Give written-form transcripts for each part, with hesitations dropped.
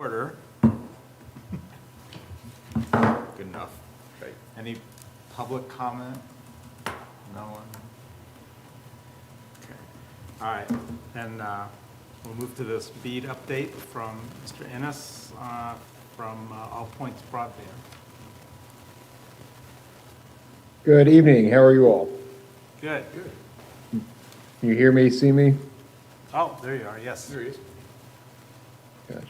Order. Good enough. Right. Any public comment? No one? Okay. All right, and we'll move to this BEAD update from Mr. Ennis from All Points Broadband. Good evening. How are you all? Good. Good. You hear me, see me? Oh, there you are, yes. There he is. Gotcha.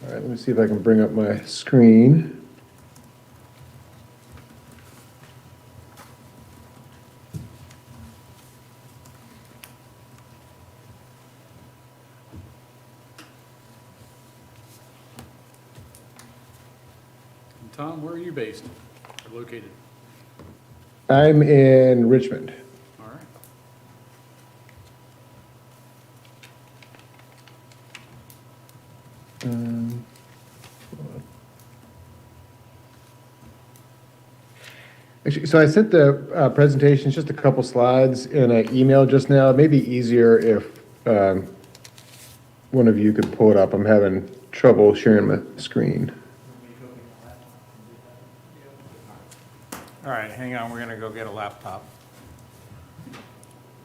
All right, let me see if I can bring up my screen. And Tom, where are you based or located? I'm in Richmond. All right. Hold on. Actually, so I sent the presentation, just a couple slides in an email just now. It may be easier if one of you could pull it up. I'm having trouble sharing my screen. All right, hang on, we're gonna go get a laptop.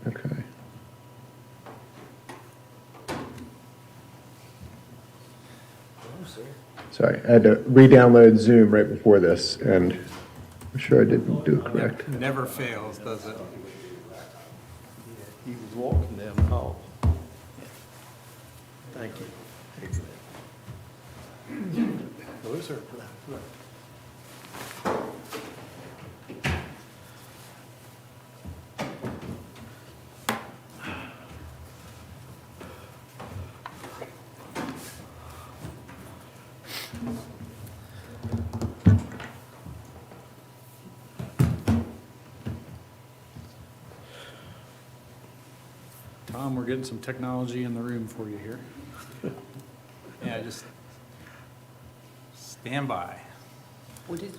Okay. Sorry, I had to re-download Zoom right before this, and I'm sure I didn't do it correct. Never fails, does it? He was walking down the hall. Thank you. Hello, sir. Tom, we're getting some technology in the room for you here. Yeah, just stand by. What he's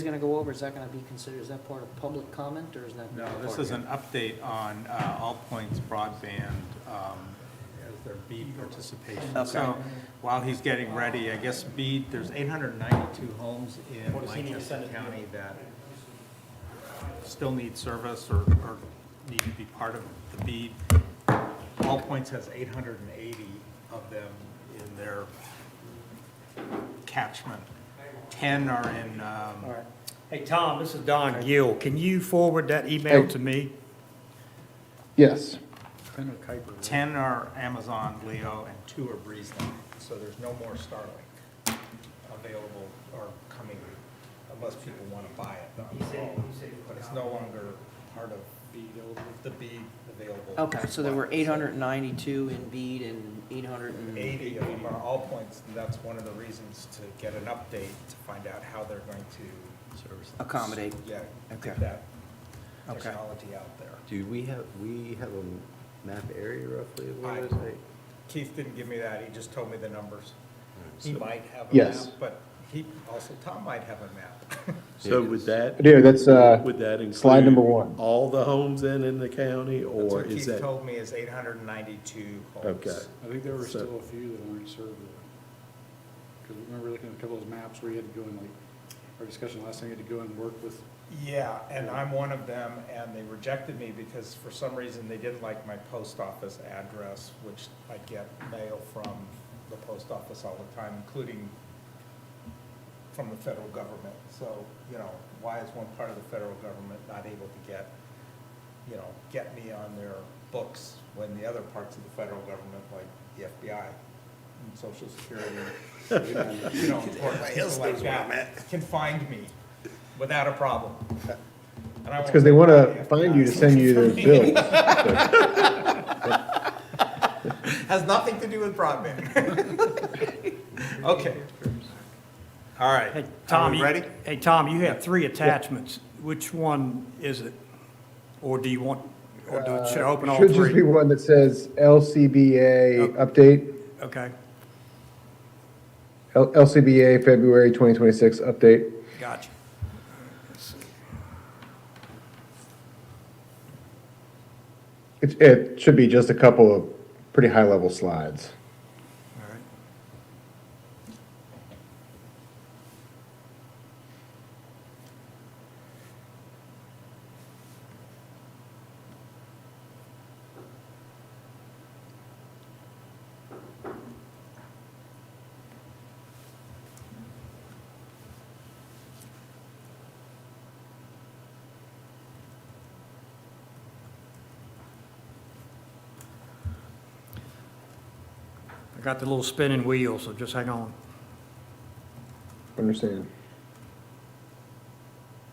gonna go over, is that gonna be considered, is that part of public comment, or is that? No, not this part is of an update on All Points Broadband as their BEAD participation. Okay. So while he's getting ready, I guess BEAD, there's 892 homes in Lancaster County that still need service or need to be part of the BEAD. All Points has 880 of them in their catchment. 10 are in, All right. Hey, Tom, this is Don Gill. Can you forward that email to me? Yes. Kind of Kuiper. 10 are Amazon Leo, and 2 are BreezeNet. So there's no more Starlink available or coming unless people want to buy it. But it's no longer part of the BEAD available. Okay, so there were 892 in BEAD and 80 of them are All Points, and that's one of the reasons to get an update to find out how they're going to service. Accommodate. Yeah, Okay. get that Okay. technology out there. Do we have a map area roughly of where I- those are? Keith didn't give me that, he just told me the numbers. He So- might have a Yes. map, but Tom might have a map. So would that, I do, that's would that include? slide number 1. All the homes in the county, That's or what is Keith that? told me is 892 homes. Okay. I think there were So- still a few that weren't served. Because remember looking at a couple of those maps where you had to go and like, our discussion last time, you had to go and work with, Yeah, and I'm one of them, and they rejected me because for some reason they didn't like my post office address, which I get mail from the post office all the time, including from the federal government. So, why is one part of the federal government not able to get me on their books when the other parts of the federal government, like the FBI and Social Security, important people like that, can find me without a problem? It's because they want to find you to send you their bills. Has nothing to do with broadband. Okay. All right. Hey, Are Tom, we you- ready? Hey, Tom, you have 3 attachments. Which one is it? Or do you want, or should I open all Should just be 3? one that says LCBA update, Okay, LCBA February 2026 update. gotcha. It should be just a couple of pretty high-level slides. All right. I got the little spinning wheel, so just hang on. Understand?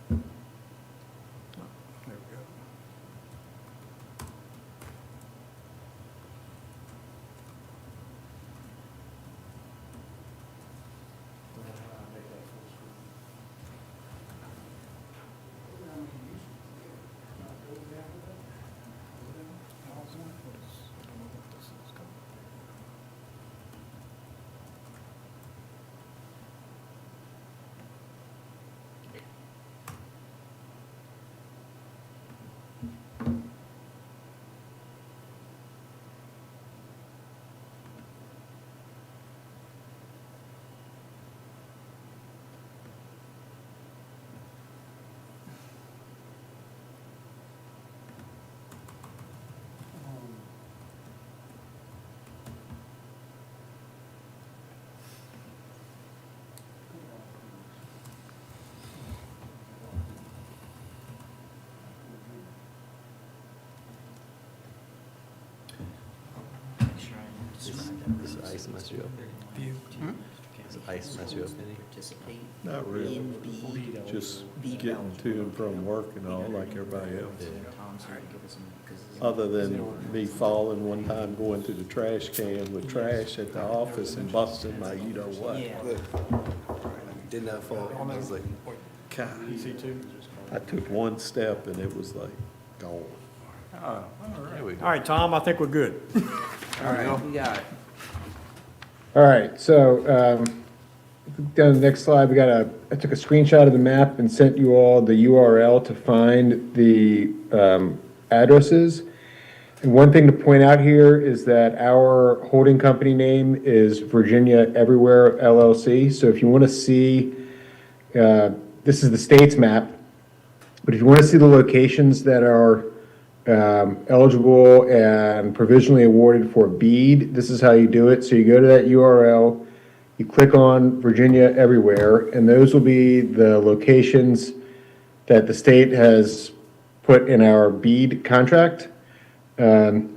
There we go. Does ice mess you up? Does ice mess you up any? Not really, just getting to and from work and all like everybody else. Other than me falling one time going to the trash can with trash at the office and busting my you-know-what. Did not fall. I was like, God, I took one step and it was like gone. there we go. All right, Tom, I think we're good. All right, we got it. All right, so, down to the next slide, I took a screenshot of the map and sent you all the URL to find the addresses. And one thing to point out here is that our holding company name is Virginia Everywhere LLC. So if you want to see, this is the state's map, but if you want to see the locations that are eligible and provisionally awarded for BEAD, this is how you do it. So you go to that URL, you click on Virginia Everywhere, and those will be the locations that the state has put in our BEAD contract. There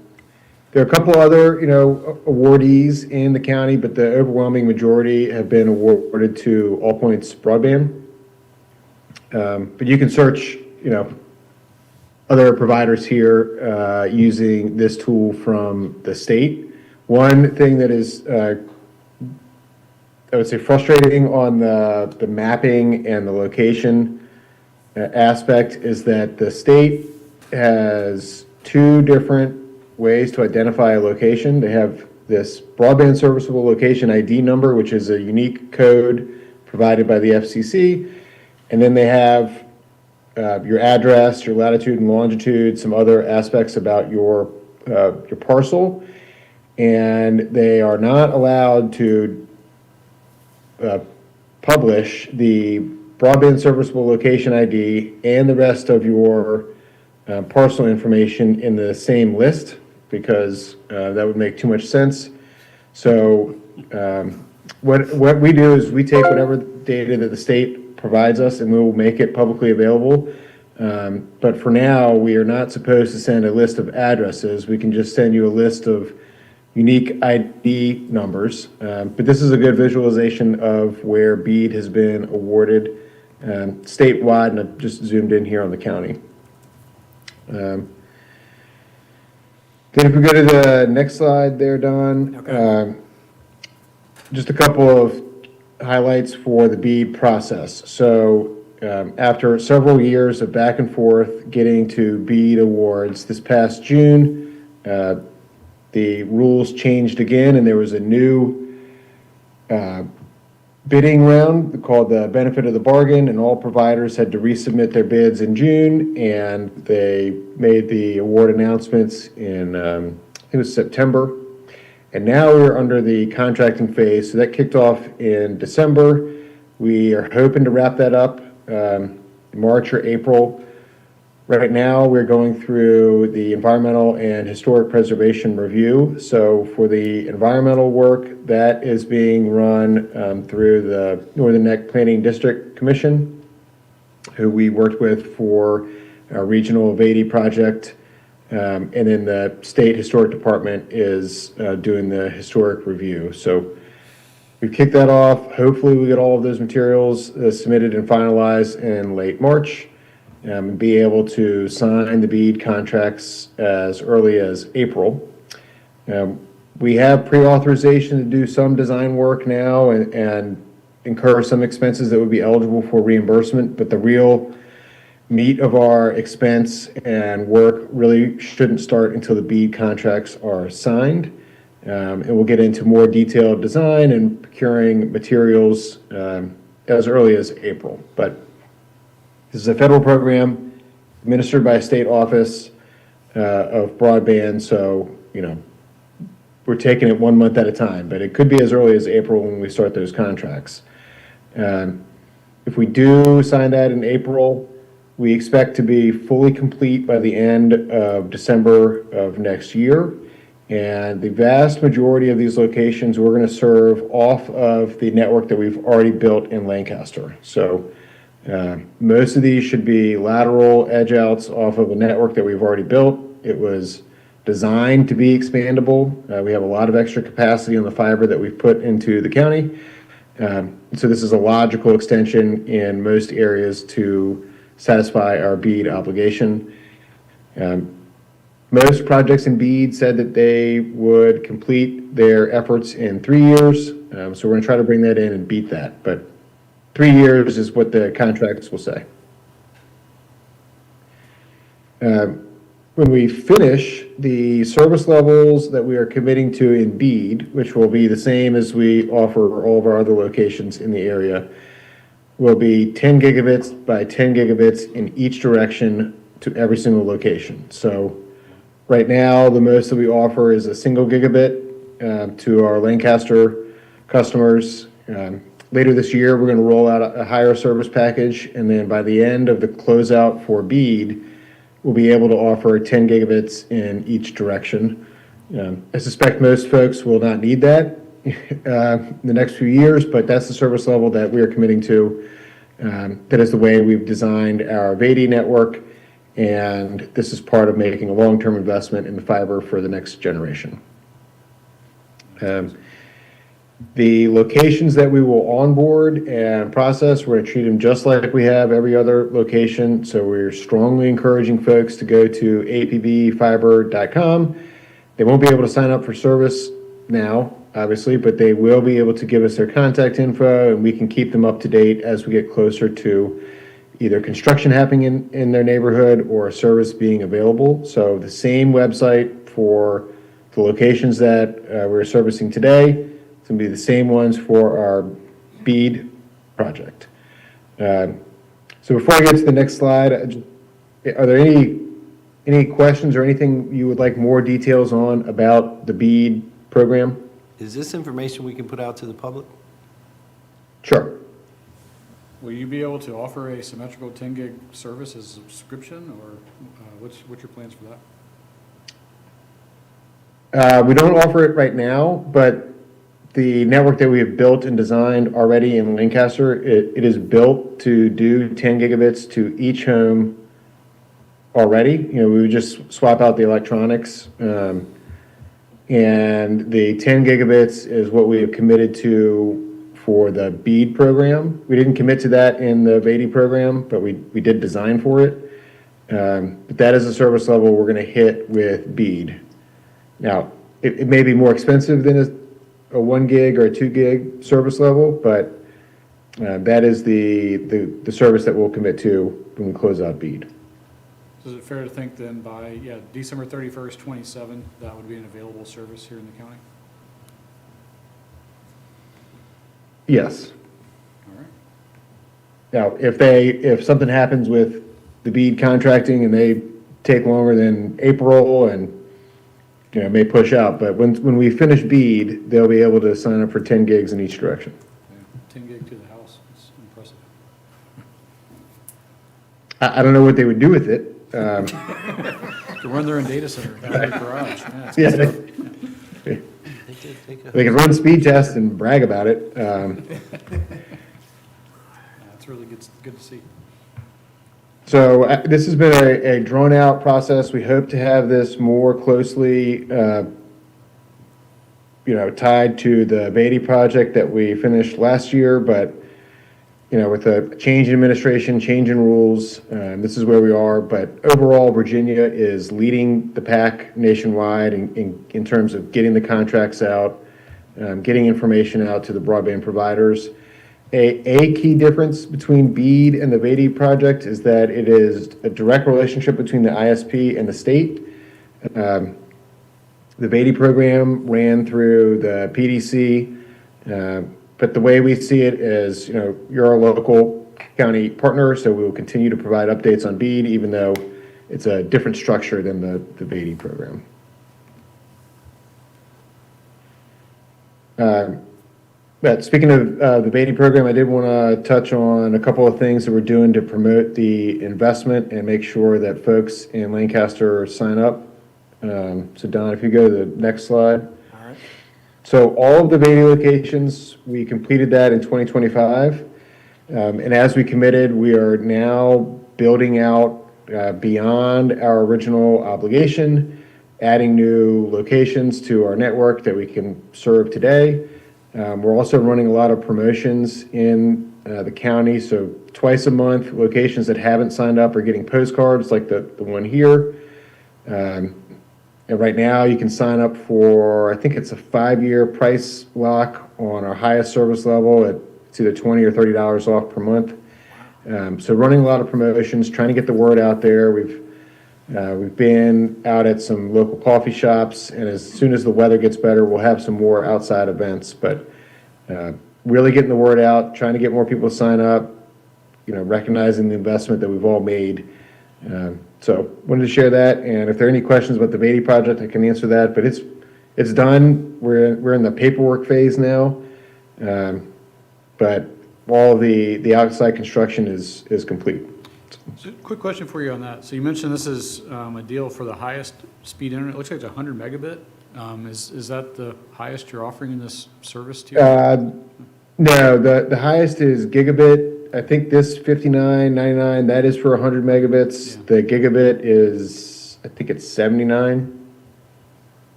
are a couple other, awardees in the county, but the overwhelming majority have been awarded to All Points Broadband. But you can search, other providers here using this tool from the state. One thing that is, I would say, frustrating on the mapping and the location aspect is that the state has two different ways to identify a location. They have this broadband serviceable location ID number, which is a unique code provided by the FCC, and then they have your address, your latitude and longitude, some other aspects about your parcel, and they are not allowed to publish the broadband serviceable location ID and the rest of your parcel information in the same list, because that would make too much sense. So what we do is we take whatever data that the state provides us and we will make it publicly available. But for now, we are not supposed to send a list of addresses. We can just send you a list of unique ID numbers. But this is a good visualization of where BEAD has been awarded statewide, and I've just zoomed in here on the county. Then if we go to the next slide there, Don. Okay. Just a couple of highlights for the BEAD process. So after several years of back and forth getting to BEAD awards, this past June, the rules changed again, and there was a new bidding round called the benefit of the bargain, and all providers had to resubmit their bids in June, and they made the award announcements in, I think it was September And now we're under the contracting phase, so that kicked off in December. We are hoping to wrap that up March or April. Right now, we're going through the environmental and historic preservation review. So for the environmental work, that is being run through the Northern Neck Planning District Commission, who we worked with for our regional Vady project. And then the State Historic Department is doing the historic review. So we've kicked that off. Hopefully we get all of those materials submitted and finalized in late March. And be able to sign the BEAD contracts as early as April. We have pre-authorization to do some design work now and incur some expenses that would be eligible for reimbursement, but the real meat of our expense and work really shouldn't start until the BEAD contracts are signed. And we'll get into more detailed design and procuring materials as early as April. But this is a federal program administered by a state office of broadband, so, we're taking it 1 month at a time, but it could be as early as April when we start those contracts. If we do sign that in April, we expect to be fully complete by the end of December of next year. And the vast majority of these locations we're going to serve off of the network that we've already built in Lancaster. So most of these should be lateral edge outs off of a network that we've already built. It was designed to be expandable. We have a lot of extra capacity on the fiber that we've put into the county. So this is a logical extension in most areas to satisfy our BEAD obligation. Most projects in BEAD said that they would complete their efforts in 3 years. So we're going to try to bring that in and beat that. But 3 years is what the contracts will say. When we finish, the service levels that we are committing to in BEAD, which will be the same as we offer all of our other locations in the area, will be 10 gigabits by 10 gigabits in each direction to every single location. So right now, the most that we offer is a single gigabit to our Lancaster customers. Later this year, we're going to roll out a higher service package, and then by the end of the closeout for BEAD, we'll be able to offer 10 gigabits in each direction. I suspect most folks will not need that in the next few years, but that's the service level that we are committing to. That is the way we've designed our Vady network, and this is part of making a long-term investment in the fiber for the next generation. The locations that we will onboard and process, we're going to treat them just like we have every other location. So we're strongly encouraging folks to go to apbfiber.com. They won't be able to sign up for service now, obviously, but they will be able to give us their contact info, and we can keep them up to date as we get closer to either construction happening in their neighborhood or a service being available. So the same website for the locations that we're servicing today. It's going to be the same ones for our BEAD project. So before I get to the next slide, are there any questions or anything you would like more details on about the BEAD program? Is this information we can put out to the public? Sure. Will you be able to offer a symmetrical 10 gig service as a subscription, or what's your plans for that? We don't offer it right now, but the network that we have built and designed already in Lancaster, it is built to do 10 gigabits to each home already. We would just swap out the electronics. And the 10 gigabits is what we have committed to for the BEAD program. We didn't commit to that in the Vady program, but we did design for it. But that is a service level we're going to hit with BEAD. Now, it may be more expensive than a 1 gig or a 2 gig service level, but that is the service that we'll commit to when we close out BEAD. So is it fair to think then by, December 31st, 27, that would be an available service here in the county? Yes. All right. Now, if something happens with the BEAD contracting and they take longer than April and may push out, but when we finish BEAD, they'll be able to sign up for 10 gigs in each direction. Yeah, 10 gig to the house, it's impressive. I don't know what they would do with it. To run their own data center, down in their garage, yeah, it's Yeah, good stuff. they can run speed tests and brag about it. Yeah, it's really good to see. So this has been a drawn-out process. We hope to have this more closely, tied to the Beatty project that we finished last year, but, with a change in administration, change in rules, this is where we are. But overall, Virginia is leading the pack nationwide in terms of getting the contracts out, getting information out to the broadband providers. A key difference between BEAD and the Beatty project is that it is a direct relationship between the ISP and the state. The Beatty program ran through the PDC, but the way we see it is, you're our local county partner, so we will continue to provide updates on BEAD, even though it's a different structure than the Beatty program. But speaking of the Beatty program, I did want to touch on a couple of things that we're doing to promote the investment and make sure that folks in Lancaster sign up. So Don, if you go to the next slide. All right. So all of the Beatty locations, we completed that in 2025. And as we committed, we are now building out beyond our original obligation, adding new locations to our network that we can serve today. We're also running a lot of promotions in the county, so twice a month, locations that haven't signed up are getting postcards like the one here. And right now, you can sign up for, I think it's a 5-year price lock on our highest service level. It's either $20 or $30 off per month. So running a lot of promotions, trying to get the word out there. We've been out at some local coffee shops, and as soon as the weather gets better, we'll have some more outside events. But really getting the word out, trying to get more people to sign up, recognizing the investment that we've all made. So wanted to share that, and if there are any questions about the Beatty project, I can answer that. But it's done. We're in the paperwork phase now, but all the outside construction is complete. So, quick question for you on that. So you mentioned this is a deal for the highest speed internet. It looks like it's 100 megabit. Is that the highest you're offering in this service tier? No, the highest is gigabit. I think this $59.99, that is for 100 megabits. Yeah. The gigabit is, I think it's 79.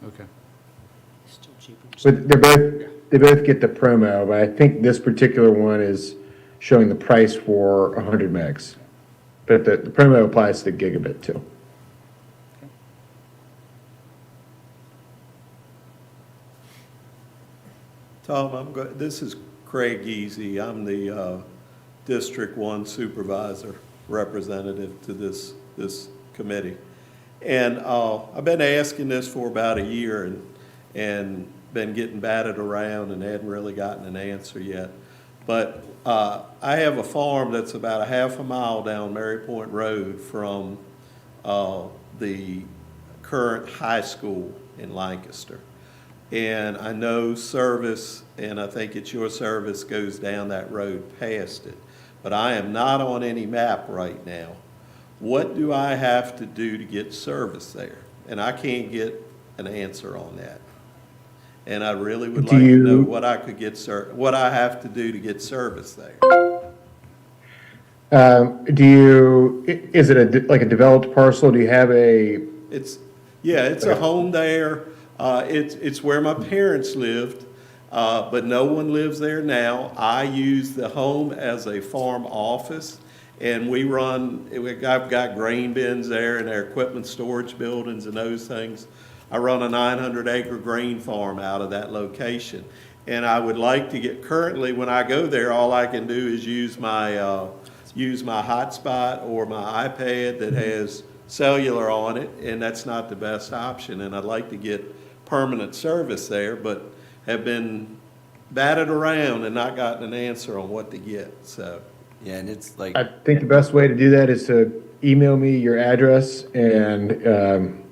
Okay. Still cheaper. But they both get the promo, but I think this particular one is showing the price for 100 megs. But the promo applies to gigabit too. Tom, this is Craig Easy. I'm the District 1 Supervisor Representative to this committee. And I've been asking this for about a year and been getting batted around and hadn't really gotten an answer yet. But I have a farm that's about a half a mile down Mary Point Road from the current high school in Lancaster. And I know service, and I think it's your service, goes down that road past it. But I am not on any map right now. What do I have to do to get service there? And I can't get an answer on that. And I really would like to know what I could get what I have to do to get service there. Is it like a developed parcel? Do you have a? It's a home there. It's where my parents lived, but no one lives there now. I use the home as a farm office, and I've got grain bins there and their equipment storage buildings and those things. I run a 900-acre grain farm out of that location. And I would like to currently when I go there, all I can do is use my hotspot or my iPad that has cellular on it, and that's not the best option. And I'd like to get permanent service there, but have been batted around and not gotten an answer on what to get, so. Yeah, and it's like, I think the best way to do that is to email me your address, and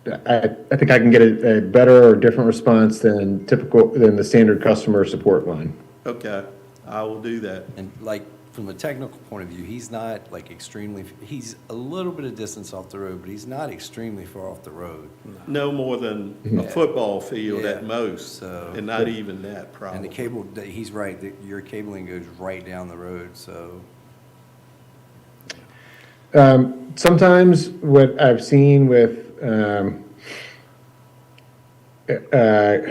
I think I can get a better or different response than than the standard customer support line. Okay, I will do that. And like, from a technical point of view, he's not like extremely, he's a little bit of distance off the road, but he's not extremely far off the road. No more than a football field at Yeah. most, So- and not even that, And probably. the cable, he's right, your cabling goes right down the road, so. Sometimes what I've seen with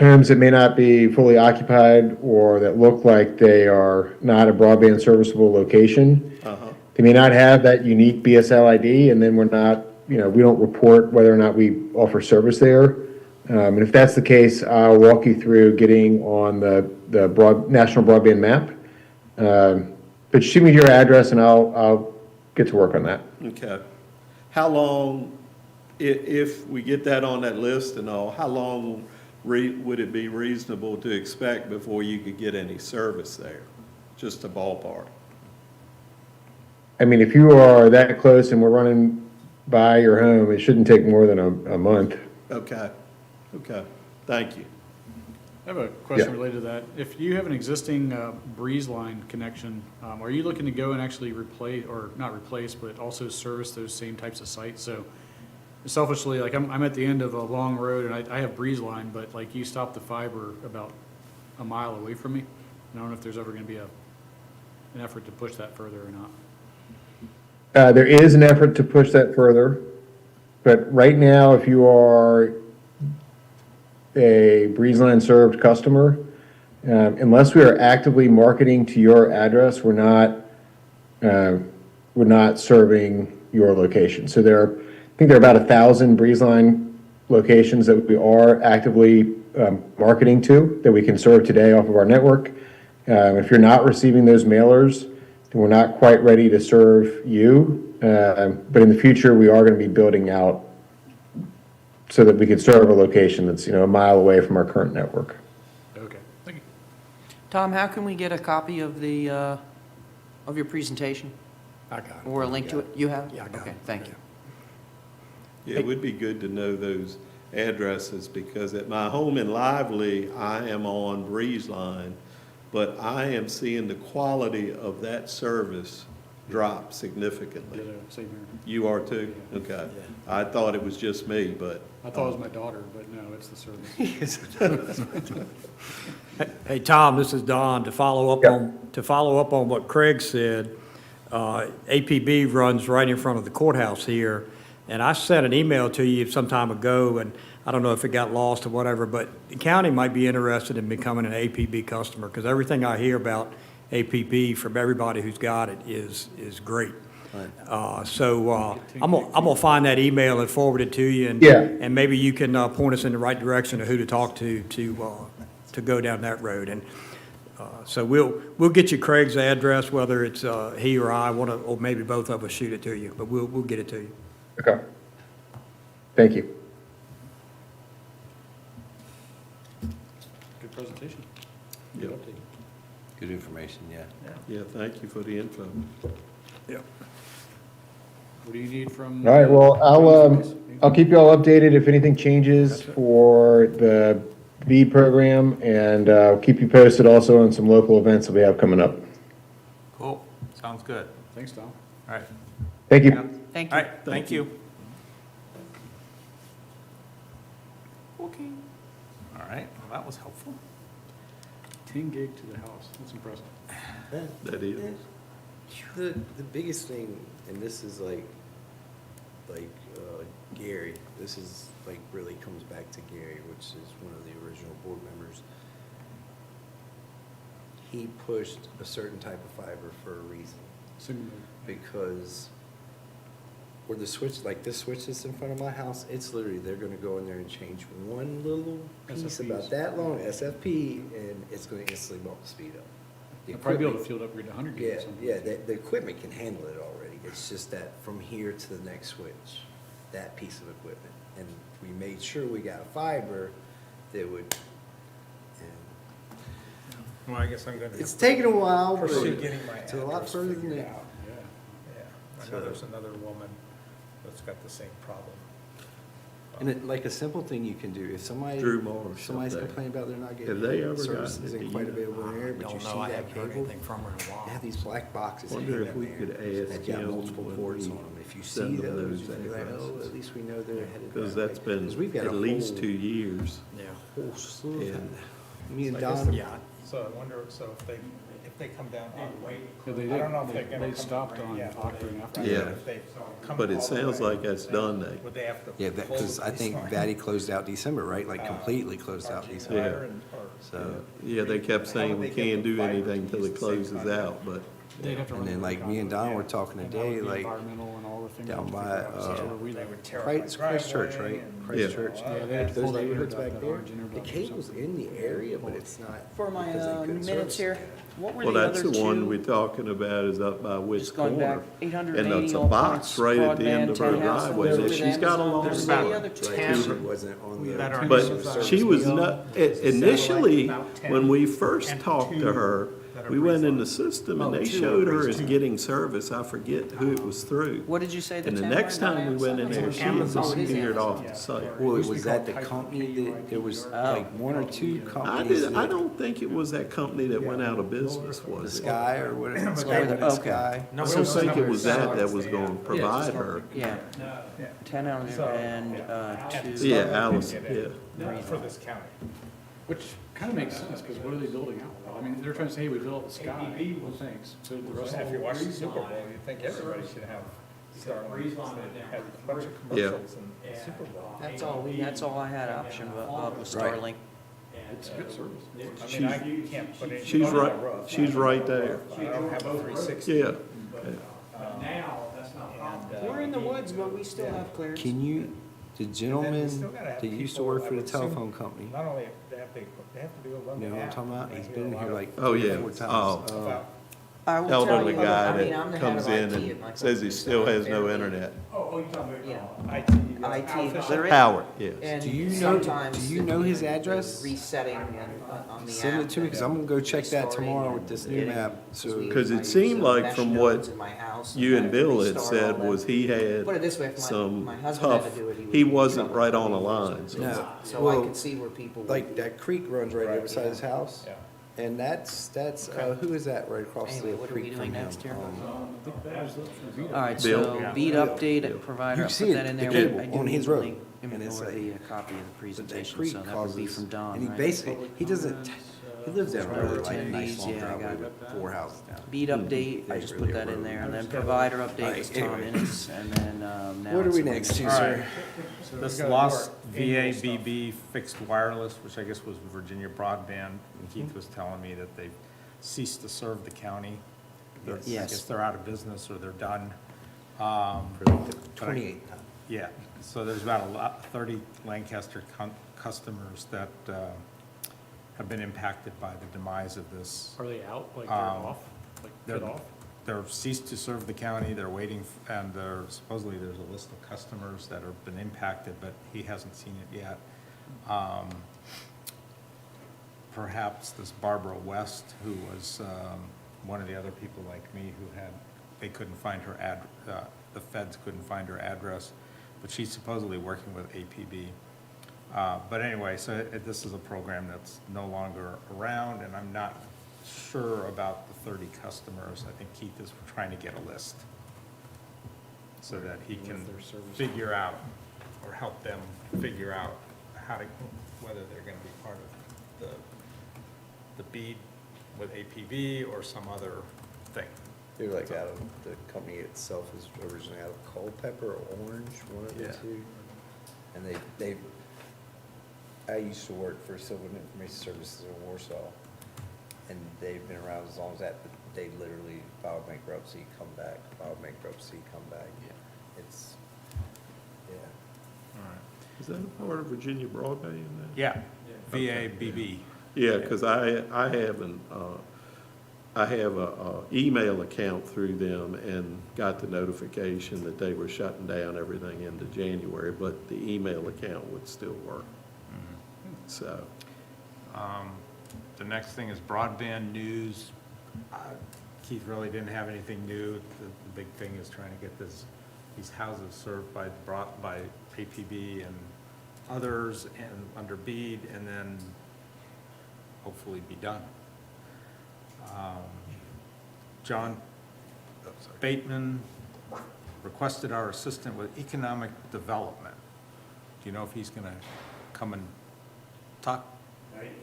homes that may not be fully occupied or that look like they are not a broadband serviceable location, they may not have that unique BSL ID, and then we're not, we don't report whether or not we offer service there. And if that's the case, I'll walk you through getting on the national broadband map. But shoot me your address and I'll get to work on that. Okay. How long, if we get that on that list and all, how long would it be reasonable to expect before you could get any service there? Just a ballpark. I mean, if you are that close and we're running by your home, it shouldn't take more than a month. Okay, okay, thank you. I have a question Yeah. related to that. If you have an existing breeze line connection, are you looking to go and actually replace, or not replace, but also service those same types of sites? So selfishly, like I'm at the end of a long road and I have breeze line, but like you stop the fiber about a mile away from me. And I don't know if there's ever going to be an effort to push that further or not. There is an effort to push that further, but right now, if you are a BreezeLine served customer, unless we are actively marketing to your address, we're not serving your location. So I think there are about 1,000 BreezeLine locations that we are actively marketing to that we can serve today off of our network. If you're not receiving those mailers, then we're not quite ready to serve you. But in the future, we are going to be building out so that we can serve a location that's, a mile away from our current network. Okay, thank you. Tom, how can we get a copy of the, of your presentation? I got it. Or a link to it? You have? Yeah, I got it. Okay, thank you. Yeah, it would be good to know those addresses, because at my home in Lively, I am on BreezeLine, but I am seeing the quality of that service drop significantly. Ditto, same here. You are too? Okay. I thought it was just me, but. I thought it was my daughter, but no, it's the service. Hey, Tom, this is Don. To follow up on what Craig said, APB runs right in front of the courthouse here, and I sent an email to you some time ago, and I don't know if it got lost or whatever, but the county might be interested in becoming an APB customer, because everything I hear about APB from everybody who's got it is great. So I'm gonna find that email and forward it to you, Yeah. and maybe you can point us in the right direction of who to talk to go down that road. And so we'll get you Craig's address, whether it's he or I, or maybe both of us shoot it to you, but we'll get it to you. Okay. Thank you. Good presentation. Yep. update. Good information, yeah. Yeah, thank you for the info. Yeah. What do you need from? All right, well, I'll keep you all updated if anything changes for the BEAD program, and I'll keep you posted also on some local events that we have coming up. Cool, sounds good. Thanks, Tom. All right, Thank you. Thank all you. right, thank you. Okay. All right, well, that was helpful. 10 gig to the house, that's impressive. That is. The biggest thing, and this is like Gary, this is like really comes back to Gary, which is one of the original board members. He pushed a certain type of fiber for a reason, Single mode. because where the switch, like this switch that's in front of my house, it's literally, they're gonna go in there and change one little piece SFPs. about that long, SFP, and it's gonna instantly bump the speed up. The I'll probably be able to equipment- field upgrade to 100 gig Yeah, or something. yeah, the equipment can handle it already. It's just that from here to the next switch, that piece of equipment. And we made sure we got fiber that would, and Well, I guess I'm gonna. it's taken a while, but Pursue getting my it's a lot address further than figured that. out. Yeah, I know there's another woman that's got the same problem. And it, like a simple thing you can do, if somebody, Drew Morris if somebody's up there. complaining about they're not getting Have they ever services gotten it? isn't Do quite you- available in the area, but you Don't see know, I that haven't heard cable, anything from her in a while. they have these black boxes Wonder hanging if in we there. could ask They've got him multiple when ports we on them. If you see send them those, those you can be like, oh, addresses. at least we know they're headed Because that that's way. been 'Cause we've got at a least whole- 2 years. Yeah. whole slew of And- them. Me and So I guess Don, Yeah, So I wonder, so if they come down, Yeah, they I don't know if did, they're gonna they come. stopped on yeah, October after. right, Yeah. if they come But it all the sounds way, like that's done now. Would they have to? yeah, pull because the I think police Batty closed out December, right? Like line, completely closed out RG December. wire and- or- So, Yeah, they kept How saying would we they get can't the do fiber anything to till use it the same closes contract? out, but They'd have to and run then a like me and Don were talking And that today, would be like environmental and all the things down to by, figure out, so where we They live. would tear up my Christchurch, driveway right? and- Christchurch. Yeah, they had to Those pull that neighborhoods interduct, back that there, large the interduct or cable's something. in the area, but it's not. For my because they couldn't minutes service here, it. what were well, the that's other the one two? we're talking about is up by which Just going back, corner. 880 And it's a all box points, right at the end broadband, of her 10 houses. driveway Those that were she's the got a Amazon. long There's the line. other two. Right, she wasn't on the. That are- But she was not, initially, About 10 when we first and talked to two her, that are we went in breeze the system and Oh, they two showed are her breeze as getting service. I forget who it was through. What did you say the And the 10 next were? time we went in there, she had Amazon. Oh, it is disappeared Amazon. off the site. Well, Used to was be that the called company that, there was Oh. like one or two I companies? did, I that- don't think it was that company that went out of business, The was it? Sky or whatever, But Sky, they- the okay. Sky. I don't think it was that was gonna Yeah. provide her. Yeah, 10 on there So- and And 2. Yeah, Starbucks Allison, did it yeah. For this county. Which kind of makes sense, because what are they building out? I mean, they're trying to say, hey, we built the sky, well, thanks. So the rest If of you the watch the Super Bowl, you'd think everybody should have Starlink. They had a bunch of commercials in the Super Bowl. That's all I had option of was Right. Starlink. it's good service. I mean, I can't put it. She's on my right, roof. she's right there. I don't have a 360. Yeah. We're in the woods, but we still have clearance. Can you, the gentleman that used to work for the telephone company, Not only they have to be able to run you the know what I'm app, talking about? they He's do been a here lot like Oh, 3 or yeah. 4 Oh. times. about- I will tell Elderly you, guy I mean, I'm that the head comes of in IT at my and says he company, still so has no fairly, internet. You know, IT. IT, there is. Howard, yes. And Do you know, sometimes do you know his address? resetting and on the app. Send it to me, because I'm gonna go check that tomorrow with this new Getting- map, so. we- 'Cause it I use seemed the like mesh from nodes what in my house You and had to Bill had restart all said that. was he Put it had this way, if some my husband had tough, to do it, would he be in wasn't trouble. right on a line. so- No, So I well, could see where people. like that creek runs right there beside his house. Yeah. And that's, who is that right across the Anyway, what are we creek doing from him? next here? All All right, Bill. so Yeah. beat Bill. update provider, You I'll see put it, that in the there. cable I do on need his the road, link and it's for like- the copy of the But that presentation, creek so that would be causes, from Don, and he right? basically, he doesn't, he lives down a really like Attendees, nice long yeah, I driveway got with 4 houses down. Beat update, I just put that in there, and then provider update was Tom Alright, Innes, and then, now What are it's we Wayne next to, Smith. sir? This gotta do lost our annual stuff. VABB fixed wireless, which I guess was Virginia Broadband, and Keith was telling me that they've ceased to serve the county. I Yes. guess they're out of business or they're done. For like the 28th time. Yeah, so there's about 30 Lancaster customers that have been impacted by the demise of this. Are they out, like they're off, like They're, cut off? they're ceased to serve the county, they're waiting, and supposedly there's a list of customers that have been impacted, but he hasn't seen it yet. Perhaps this Barbara West, who was one of the other people like me who had, they couldn't find her the feds couldn't find her address, but she's supposedly working with APB. But anyway, so this is a program that's no longer around, and I'm not sure about the 30 customers. I think Keith is trying to get a list so that he can Their service. figure out, or help them figure out how to, whether they're gonna be part of the BEAD with APB or some other thing. They're like out of, the company itself is originally out of Culpeper or Orange, one of the Yeah. two. And I used to work for Civil and Information Services in Warsaw, and they've been around as long as that, but they literally filed bankruptcy, come back, filed bankruptcy, come back. It's, yeah. All right. Is that a part of Virginia Broadband then? Yeah, VABB. Yeah, because I have a email account through them and got the notification that they were shutting down everything into January, but the email account would still work. So, The next thing is broadband news. Keith really didn't have anything new. The big thing is trying to get these houses served by APB, and others and under BEAD, and then hopefully be done. John Bateman requested our assistant with economic development. Do you know if he's gonna come and talk?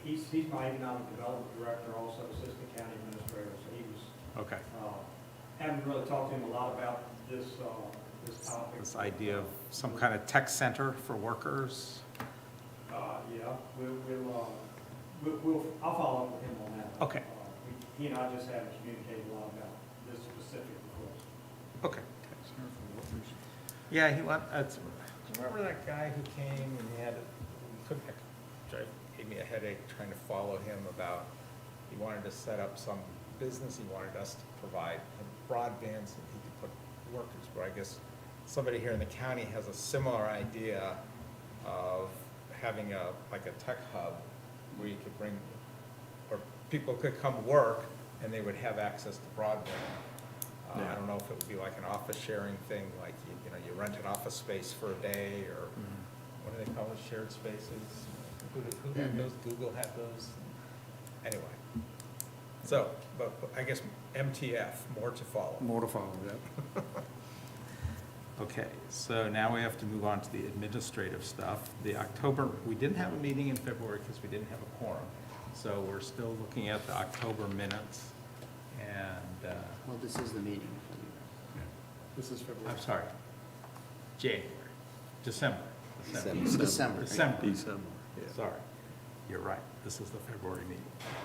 He's my economic development director, also assistant county administrator, so he was, Okay, haven't really talked to him a lot about this topic. this idea of some kind of tech center for workers. Yeah, I'll follow up with him on that. Okay. He and I just haven't communicated a lot about this specific request. Okay. Yeah, he went, do you remember that guy who came and he had, gave me a headache trying to follow him about, he wanted to set up some business, he wanted us to provide him broadband so he could put workers, where I guess somebody here in the county has a similar idea of having like a tech hub where you could bring, or people could come work and they would have access to broadband. I don't know if it would be like an office sharing thing, like you know, you rent an office space for a day, or what do they call it, shared spaces? Who had those? Google had those? Anyway. So, but I guess MTF, more to follow. More to follow, yeah. Okay, so now we have to move on to the administrative stuff. The October, we didn't have a meeting in February because we didn't have a quorum. So we're still looking at the October minutes, and, Well, this is the meeting. This is February. I'm sorry, January, December. It's December. December. December, yeah. Sorry, you're right, this is the February meeting.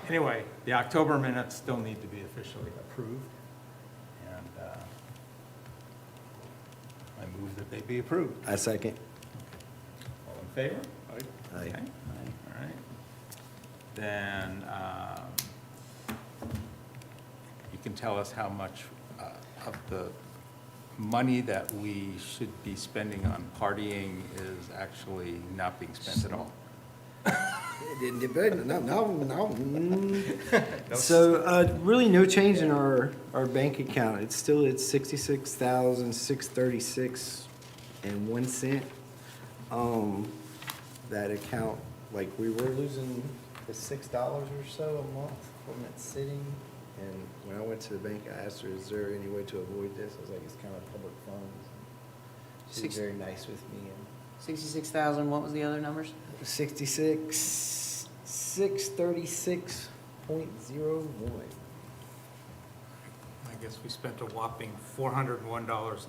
Anyway, the October minutes still need to be officially approved, and I move that they be approved. I second. All in favor? Aye. Okay, all right. Then, you can tell us how much of the money that we should be spending on partying is actually not being spent at all. So, really no change in our bank account. It's still at 66,636 and 1 cent. That account, like, we were losing the $6 or so a month from it sitting. And when I went to the bank, I asked her, is there any way to avoid this? I was like, it's kind of public funds. She was very nice with me, and 66,000, what was the other numbers? 636.01. I guess we spent a whopping $401.70.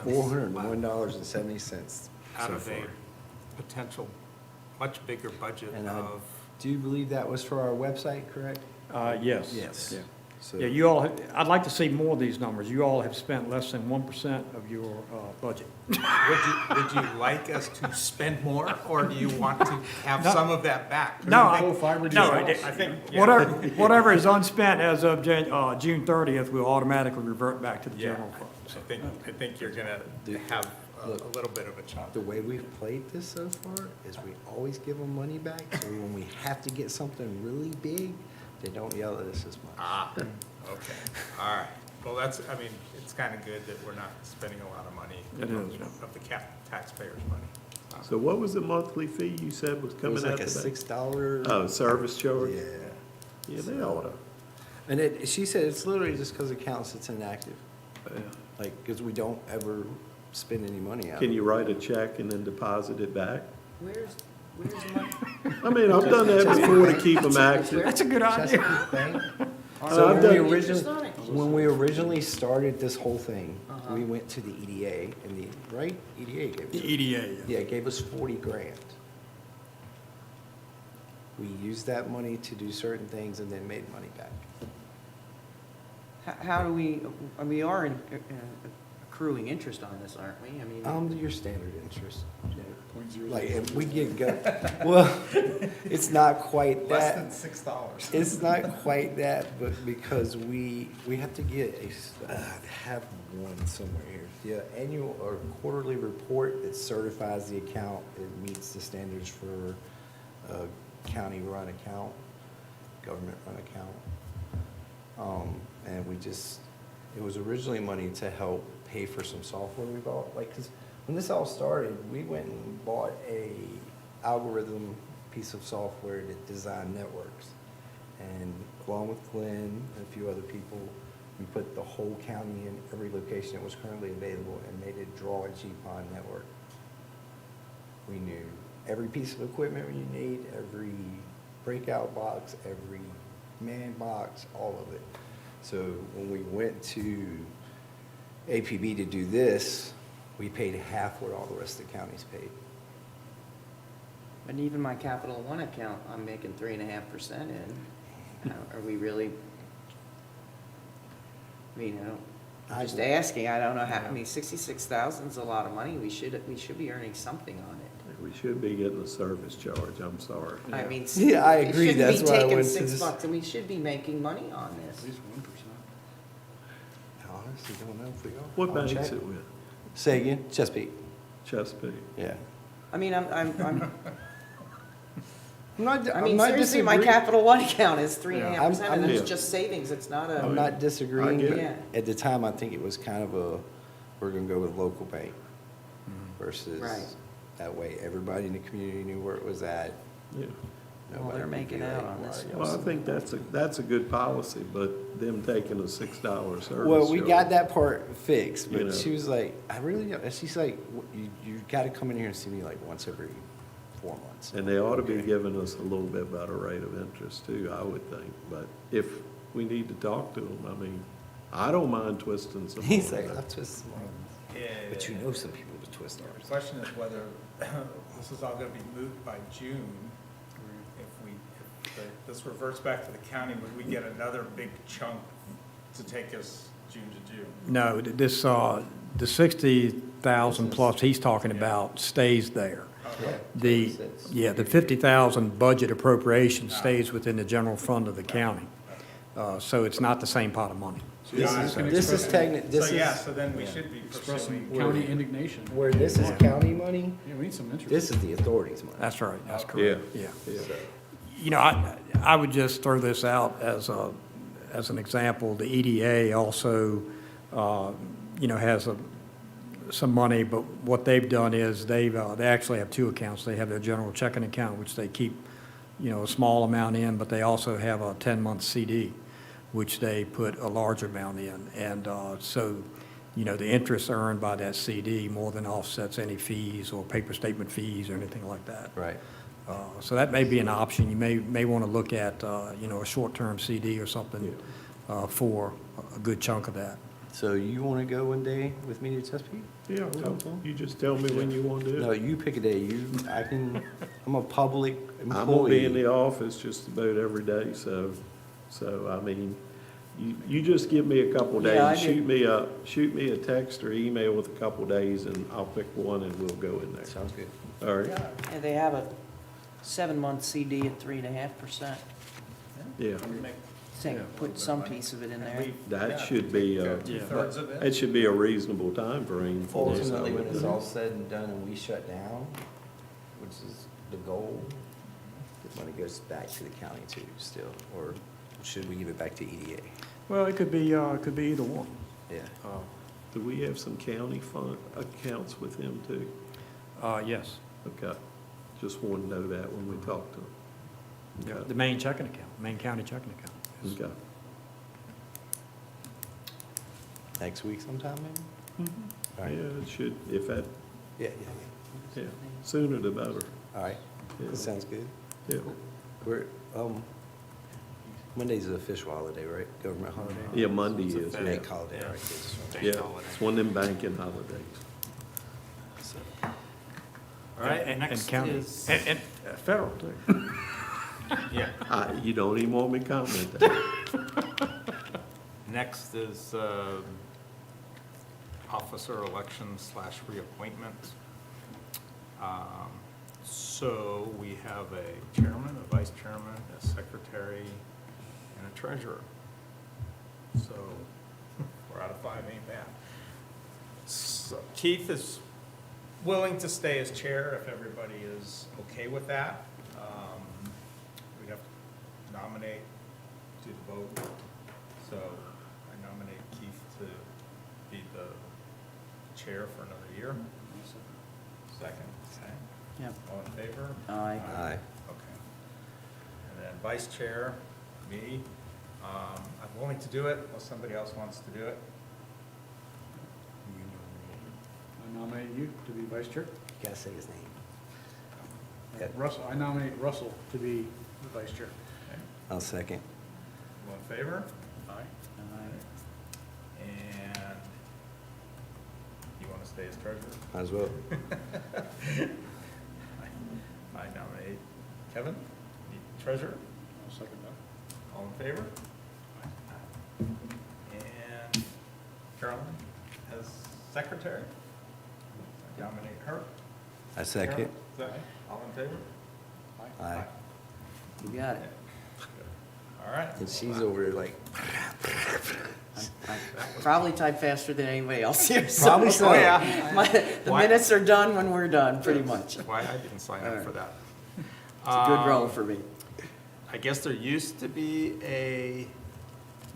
$401.70 Out so of a far. potential much bigger budget And I of, do you believe that was for our website, correct? Yes. Yes. Yeah. So, Yeah, you all, I'd like to see more of these numbers. You all have spent less than 1% of your budget. would you like us to spend more, or do you want to have No. some of that back? No, Full fiber to no, your I house. I think, yeah. whatever is unspent as of June 30th will automatically revert back to the Yeah, general fund. I think you're gonna have a little bit of a chunk. the way we've played this so far is we always give them money back, so when we have to get something really big, they don't yell at us as much. Ah, okay, all right. Well, that's, I mean, it's kind of good that we're not spending a lot of money. It is, yeah. Of the taxpayers' money. So what was the monthly fee you said was It coming was out like a the bank? $6. Oh, service charge? Yeah. Yeah, they oughta. And she said it's literally just because the account sits inactive, Yeah. like, because we don't ever spend any money out. Can you write a check and then deposit it back? Where's the money? I mean, I've done that before to keep them active. That's a good idea. Chesapeake Bank? Or So I've when we done- originally, when we originally started this whole thing, Uh-huh. we went to the EDA, and the, right? EDA gave The us, EDA. yeah, it gave us 40 grand. We used that money to do certain things and then made money back. How do we, we are accruing interest on this, aren't we? I mean, Your standard interest. .0. Like, if we get, well, it's not quite Less that. than $6. It's not quite that, but because we have to get have one somewhere here. The annual or quarterly report that certifies the account, it meets the standards for a county-run account, government-run account. And it was originally money to help pay for some software we bought, like, 'cause when this all started, we went and bought a algorithm piece of software that designed networks. And along with Glenn and a few other people, we put the whole county in every location that was currently available and made it draw a GPON network. We knew every piece of equipment you need, every breakout box, every man box, all of it. So when we went to APB to do this, we paid half what all the rest of the counties paid. And even my Capital One account, I'm making 3.5% in. Are we really? I mean, I'm just asking, I don't know how, I mean, 66,000 is a lot of money. We should be earning something on it. We should be getting a service charge, I'm sorry. I mean. Yeah, I agree. It That's shouldn't why I be taking went to this. $6, and we should be making money on this. At least 1%. I honestly don't know if we are. What I'll bank's check. it with? Say again? Chesapeake. Chesapeake? Yeah. I mean, I'm I'm not, I I'm mean, not seriously, my disagreeing. Capital One account is 3.5%, and I'm- it's Yeah. just savings, it's not I'm a, not disagreeing, I get but it. at the time, I think it was kind of a, we're gonna go with local bank versus Right. that way everybody in the community knew where it was at. Yeah. Well, Nobody they're could making be out like, on this "Why Well, I y'all think that's a good policy, but them taking a $6 service Well, we charge- got that part fixed, You but know. she was like, I really don't, and she's like, you gotta come in here and see me like once every 4 months. And they ought to be Okay. giving us a little bit better rate of interest too, I would think. But if we need to talk to them, I mean, I don't mind twisting some. He's more like, of I'll that. twist some arms. Yeah. But you know some people would twist The arms. question is whether this is all gonna be moved by June. If this reverts back to the county, would we get another big chunk to take us June to June? No, this, the 60,000 plus he's talking about stays there. Okay. The, yeah, the 50,000 budget appropriation stays within the general fund of the county. So it's not the same pot of money. This is technical, this So, yeah, is, so then we should be Expressing pursuing. county indignation. where this is county money, Yeah, we need some interest. this is the authority's money. That's right, that's Okay. correct, yeah. You know, I would just throw this out as an example. The EDA also, you know, has some money, but what they've done is they actually have two accounts. They have their general checking account, which they keep, you know, a small amount in, but they also have a 10-month CD, which they put a larger amount in. And so, you know, the interest earned by that CD more than offsets any fees or paper statement fees or anything like that. Right. So that may be an option. You may want to look at, you know, a short-term CD or something for a good chunk of that. So you wanna go one day with me to Chesapeake? Yeah, well, you just tell me when you want to do No, it. you pick a day, I'm a public I'm gonna be in employee. the office just about every day, so, I mean, you just give me a couple Yeah, I days. did. Shoot me a text or email with a couple days and I'll pick one and we'll go in there. Sounds good. All right? And they have a 7-month CD at 3.5%. Yeah. Take, put some piece of it in there. That should be, Two-thirds of it? that should be a reasonable time frame for this. I Ultimately, when would it's think. all said and done and we shut down, which is the goal, the money goes back to the county too, still, or should we give it back to EDA? Well, it could be either one. Yeah. Do we have some county fund accounts with him too? Yes, Okay, just want to know that when we talk to him. the main checking account, main county checking account. Okay. Next week sometime, maybe? All right. Yeah, it should, if that, Yeah, yeah, sooner the better. All right, Yeah. that sounds good. Yeah, We're, Monday's an official holiday, right? Government holiday? yeah, Monday is, yeah. Bank holiday, all right, good. Yeah, it's one of them banking holidays. All right, And next county, is, and federal too. yeah, You don't even want me to comment that. next is officer election / reappointment. So we have a chairman, a vice chairman, a secretary, and a treasurer. So we're out of 5, ain't bad. So Keith is willing to stay as chair if everybody is okay with that. We'd have to nominate, do the vote. So I nominate Keith to be the chair for another year. Second, okay. Yep. All in favor? Aye. Aye. Okay. And then vice chair, me. I'm willing to do it unless somebody else wants to do it. I nominate you to be vice chair. You gotta say his name. Yep. Russell, I nominate Russell to be the vice chair. Okay. I'll second. All in favor? Aye. Aye. And you want to stay as treasurer? Might as well. I nominate Kevin, the treasurer. I'll second that. All in favor? And Carolyn as secretary. I nominate her. I second. Carolyn, all in favor? Aye. You got it. All right. And she's over there like, I probably type faster than anybody else here. so- Probably so. Oh, yeah. The Why- minutes are done when we're done, pretty much. It's Why I didn't sign up for that. a good role for me. I guess there used to be a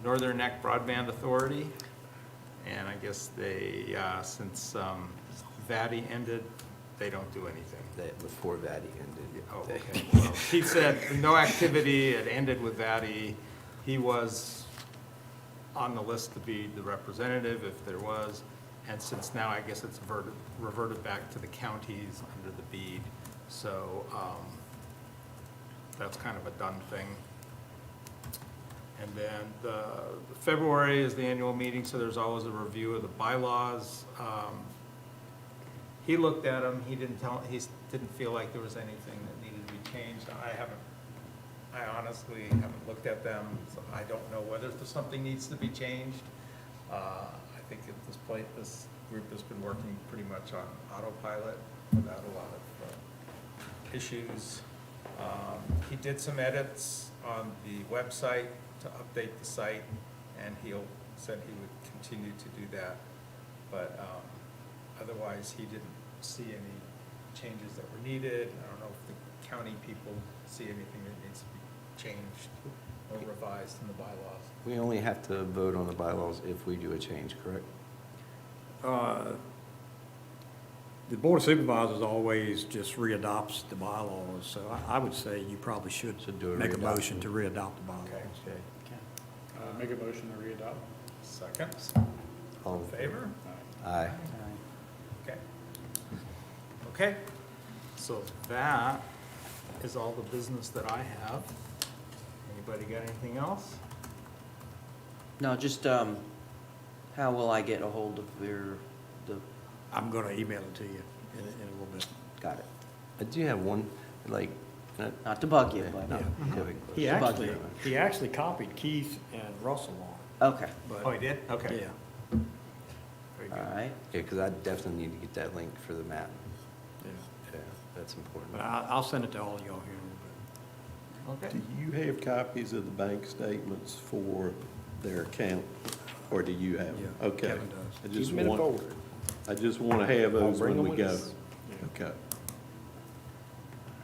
Northern Neck Broadband Authority, and I guess they, since VATI ended, they don't do anything. that before Vatty ended. Oh, okay. Well, he said no activity, it ended with VATI. He was on the list to be the representative if there was, and since now, I guess it's reverted back to the counties under the bead. So that's kind of a done thing. And then the February is the annual meeting, so there's always a review of the bylaws. He looked at them, he didn't feel like there was anything that needed to be changed. I honestly haven't looked at them, so I don't know whether something needs to be changed. I think at this point, this group has been working pretty much on autopilot without a lot of issues. He did some edits on the website to update the site, and said he would continue to do that. But otherwise, he didn't see any changes that were needed. I don't know if the county people see anything that needs to be changed or revised in the bylaws. We only have to vote on the bylaws if we do a change, correct? The Board of Supervisors always just readopts the bylaws, so I would say you probably should Should do a make a readopt. motion to readopt the bylaws. Okay. Make a motion to readopt. Second, All in favor? Aye. Okay. Okay, so that is all the business that I have. Anybody got anything else? No, just, how will I get a hold of the, I'm gonna email it to you in a little bit. got it. I do have one, like, Not to bug you, no, but, He Bug actually, you. he actually copied Keith and Russell on okay, it, but. Oh, he did? Okay. Yeah, Very all good. right. yeah, because I definitely need to get that link for the map. yeah. Yeah, that's important. But I'll send it to all of y'all here in a little bit. Okay. Do you have copies of the bank statements for their account, or do you have? them? Yeah, Okay. Kevin does. I Keep just them in a want, folder. I just want to have those bring when them we with go. us. Okay.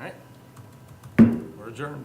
All right. We're adjourned.